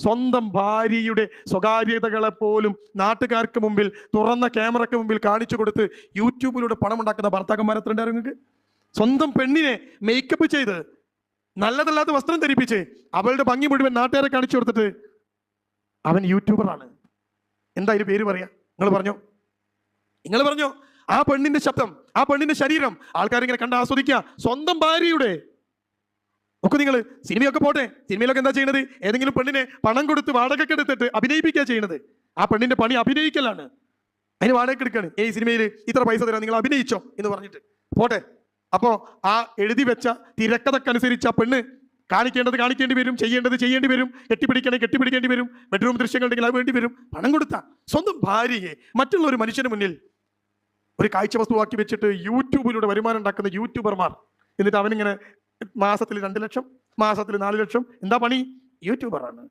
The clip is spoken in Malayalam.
സ്വന്തം ഭാര്യയുടെ സ്വകാര്യതകളെ പോലും നാട്ടുകാർക്ക് മുമ്പിൽ തുറന്ന ക്യാമറയ്ക്ക് മുമ്പിൽ കാണിച്ചു കൊടുത്ത് യൂട്യൂബിലൂടെ പണം ഉണ്ടാക്കുന്ന ഭർത്താക്കന്മാർ എത്ര ഉണ്ടായിരുന്നു നിങ്ങൾക്ക്? സ്വന്തം പെണ്ണിനെ മേക്കപ്പ് ചെയ്ത് നല്ലതല്ലാത്ത വസ്ത്രം ധരിപ്പിച്ച് അവളുടെ ഭംഗി മുഴുവൻ നാട്ടുകാരെ കാണിച്ചു കൊടുത്തിട്ട് അവൻ യൂട്യൂബറാണ്. എന്താ അതിന് പേര് പറയാ? നിങ്ങൾ പറഞ്ഞോ. ആ പെണ്ണിന്റെ ശബ്ദം, ആ പെണ്ണിന്റെ ശരീരം ആൾക്കാരിങ്ങനെ കണ്ട് ആസ്വദിക്കുക. സ്വന്തം ഭാര്യയുടെ ഒക്കെ നിങ്ങൾ സിനിമയൊക്കെ പോട്ടെ, സിനിമയിലൊക്കെ എന്താ ചെയ്യുന്നത്? ഏതെങ്കിലും പെണ്ണിനെ പണം കൊടുത്ത് വാടകയ്ക്ക് എടുത്തിട്ട് അഭിനയിപ്പിക്കുക ചെയ്യുന്നത്. ആ പെണ്ണിന്റെ പണി അഭിനയിക്കലാണ്. അതിന് വാടകയ്ക്ക് എടുക്കാണ്. ഈ സിനിമയിൽ ഇത്ര പൈസ തരാം, നിങ്ങൾ അഭിനയിച്ചോ എന്ന് പറഞ്ഞിട്ട് പോട്ടെ. അപ്പോ ആ എഴുതി വെച്ച തിരക്കഥക്കനുസരിച്ച് ആ പെണ്ണ് കാണിക്കേണ്ടി വരും, ചെയ്യേണ്ടി വരും, കെട്ടിപ്പിടിക്കേണ്ടി വരും, ബെഡ്റൂം ദൃശ്യങ്ങൾ ഉണ്ടെങ്കിൽ അത് വേണ്ടി വരും. പണം കൊടുത്ത സ്വന്തം ഭാര്യയെ മറ്റുള്ള ഒരു മനുഷ്യന് മുന്നിൽ ഒരു കാഴ്ച വസ്തുവാക്കി വെച്ചിട്ട് യൂട്യൂബിലൂടെ വരുമാനം ഉണ്ടാക്കുന്ന യൂട്യൂബർമാർ. എന്നിട്ട് അവനിങ്ങനെ മാസത്തിൽ 2 ലക്ഷം, മാസത്തിൽ 4 ലക്ഷം. എന്താ പണി? യൂട്യൂബറാണ്.